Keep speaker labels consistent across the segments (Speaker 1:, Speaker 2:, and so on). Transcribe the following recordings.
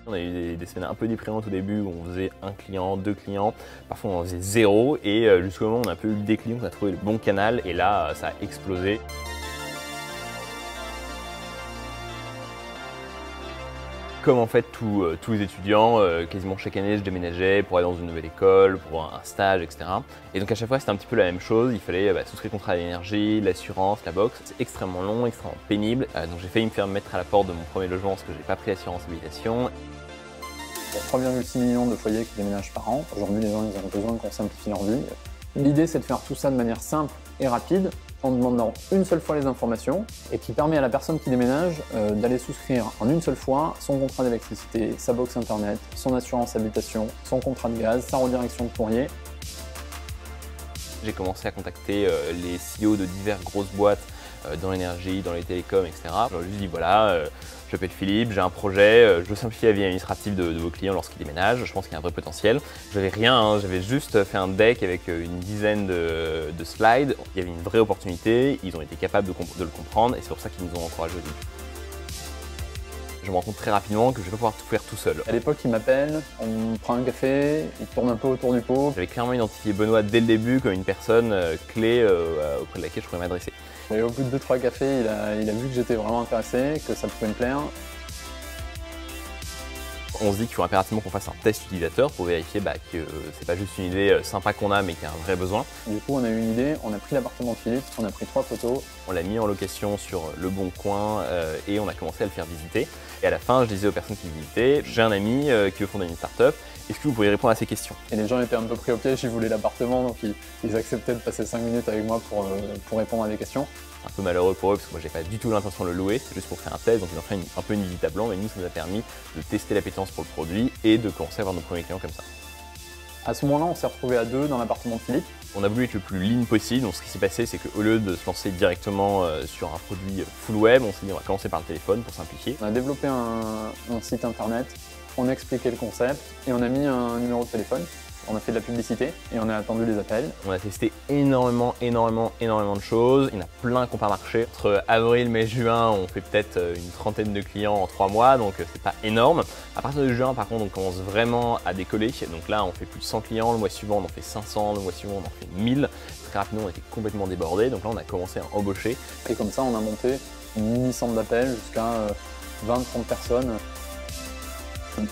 Speaker 1: On a eu des semaines un peu déprimantes au début où on faisait un client, deux clients, parfois on en faisait zéro et jusqu'au moment où on a un peu eu le déclic, on a trouvé le bon canal et là ça a explosé. Comme en fait tous les étudiants, quasiment chaque année je déménageais pour aller dans une nouvelle école, pour un stage, etc. Et donc à chaque fois c'était un petit peu la même chose, il fallait souscrire le contrat d'énergie, l'assurance, la box. C'est extrêmement long, extrêmement pénible. Donc j'ai failli me faire mettre à la porte de mon premier logement parce que j'ai pas pris l'assurance habitation.
Speaker 2: Il y a 3,6 millions de foyers qui déménagent par an. Aujourd'hui, les gens ils ont besoin qu'on simplifie leur vie. L'idée, c'est de faire tout ça de manière simple et rapide, en demandant une seule fois les informations, et qui permet à la personne qui déménage d'aller souscrire en une seule fois son contrat d'électricité, sa box internet, son assurance habitation, son contrat de gaz, sa redirection de courrier.
Speaker 1: J'ai commencé à contacter les CEO de diverses grosses boîtes dans l'énergie, dans les télécoms, etc. Je leur ai juste dit voilà, je m'appelle Philippe, j'ai un projet, je veux simplifier la vie administrative de vos clients lorsqu'ils déménagent, je pense qu'il y a un vrai potentiel. J'avais rien, hein, j'avais juste fait un deck avec une dizaine de slides. Il y avait une vraie opportunité, ils ont été capables de le comprendre et c'est pour ça qu'ils nous ont encouragés au début. Je me rends compte très rapidement que je ne vais pas pouvoir tout faire tout seul.
Speaker 2: À l'époque, il m'appelle, on prend un café, il tourne un peu autour du pot.
Speaker 1: J'avais clairement identifié Benoît dès le début comme une personne clé auprès de laquelle je pourrais m'adresser.
Speaker 2: Et au bout de 2-3 cafés, il a vu que j'étais vraiment intéressé, que ça pouvait me plaire.
Speaker 1: On se dit qu'il faut impérativement qu'on fasse un test utilisateur pour vérifier que c'est pas juste une idée sympa qu'on a mais qu'il y a un vrai besoin.
Speaker 2: Du coup, on a eu une idée, on a pris l'appartement de Philippe, on a pris 3 photos.
Speaker 1: On l'a mis en location sur Le Bon Coin et on a commencé à le faire visiter. Et à la fin, je disais aux personnes qui visitaient, j'ai un ami qui veut fonder une start-up, est-ce que vous pourriez répondre à ces questions?
Speaker 2: Et les gens étaient un peu pris au piège, ils voulaient l'appartement, donc ils acceptaient de passer 5 minutes avec moi pour répondre à des questions.
Speaker 1: Un peu malheureux pour eux parce que moi j'ai pas du tout l'intention de le louer, c'est juste pour faire un test, donc ils ont fait un peu une visite à blanc, mais nous ça nous a permis de tester l'appétence pour le produit et de commencer à avoir nos premiers clients comme ça.
Speaker 2: À ce moment-là, on s'est retrouvés à 2 dans l'appartement de Philippe.
Speaker 1: On a voulu être le plus lean possible, donc ce qui s'est passé c'est qu'au lieu de se lancer directement sur un produit full web, on s'est dit on va commencer par le téléphone pour simplifier.
Speaker 2: On a développé un site internet, on a expliqué le concept et on a mis un numéro de téléphone. On a fait de la publicité et on a attendu les appels.
Speaker 1: On a testé énormément de choses. Il y en a plein qui n'ont pas marché. Entre avril, mai, juin, on fait peut-être une trentaine de clients en 3 mois, donc c'est pas énorme. À partir de juin, par contre, on commence vraiment à décoller. Donc là, on fait plus de 100 clients. Le mois suivant, on en fait 500. Le mois suivant, on en fait 1000. Très rapidement, on était complètement débordés. Donc là, on a commencé à embaucher.
Speaker 2: Et comme ça, on a monté une mini-centre d'appel jusqu'à 20-30 personnes.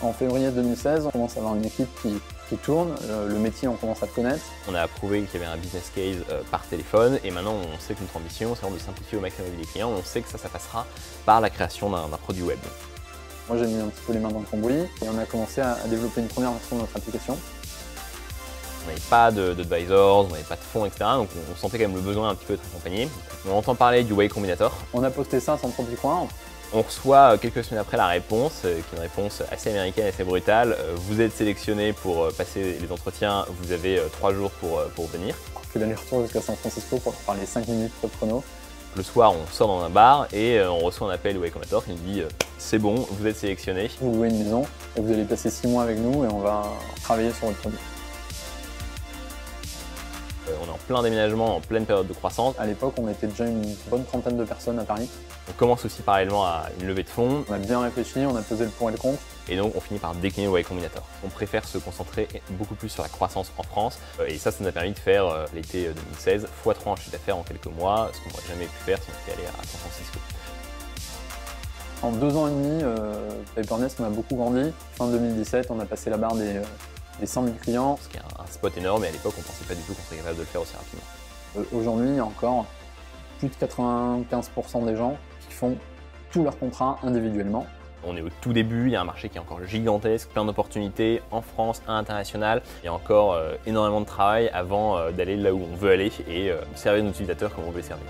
Speaker 2: En février 2016, on commence à avoir une équipe qui tourne, le métier on commence à le connaître.
Speaker 1: On a approuvé qu'il y avait un business case par téléphone et maintenant on sait que notre ambition c'est vraiment de simplifier au maximum les clients. On sait que ça passera par la création d'un produit web.
Speaker 2: Moi j'ai mis un petit peu les mains dans le cambouis et on a commencé à développer une première version de notre application.
Speaker 1: On n'avait pas d'advisors, on n'avait pas de fonds, etc. Donc on sentait quand même le besoin un petit peu d'être accompagné. On entend parler du Way Combinator.
Speaker 2: On a posté ça sans trop y croire.
Speaker 1: On reçoit quelques semaines après la réponse, qui est une réponse assez américaine, assez brutale. Vous êtes sélectionné pour passer les entretiens, vous avez 3 jours pour venir.
Speaker 2: On fait l'aller-retour jusqu'à San Francisco pour parler 5 minutes top chrono.
Speaker 1: Le soir, on sort dans un bar et on reçoit un appel du Way Combinator qui nous dit c'est bon, vous êtes sélectionné.
Speaker 2: Vous louez une maison et vous allez passer 6 mois avec nous et on va travailler sur votre produit.
Speaker 1: On est en plein déménagement, en pleine période de croissance.
Speaker 2: À l'époque, on était déjà une bonne trentaine de personnes à Paris.
Speaker 1: On commence aussi parallèlement à une levée de fonds.
Speaker 2: On a bien réfléchi, on a pesé le pour et le contre.
Speaker 1: Et donc on finit par décliner le Y Combinator. On préfère se concentrer beaucoup plus sur la croissance en France. Et ça nous a permis de faire l'été 2016 x3 en chiffre d'affaires en quelques mois, ce qu'on n'aurait jamais pu faire si on était allé à San Francisco.
Speaker 2: En 2 ans et demi, Papernest on a beaucoup grandi. Fin 2017, on a passé la barre des 100 000 clients.
Speaker 1: Ce qui est un spot énorme et à l'époque on ne pensait pas du tout qu'on serait capable de le faire aussi rapidement.
Speaker 2: Aujourd'hui, il y a encore plus de 95% des gens qui font tous leurs contrats individuellement.
Speaker 1: On est au tout début, il y a un marché qui est encore gigantesque, plein d'opportunités en France, à l'international. Il y a encore énormément de travail avant d'aller là où on veut aller et servir nos utilisateurs comme on veut les servir.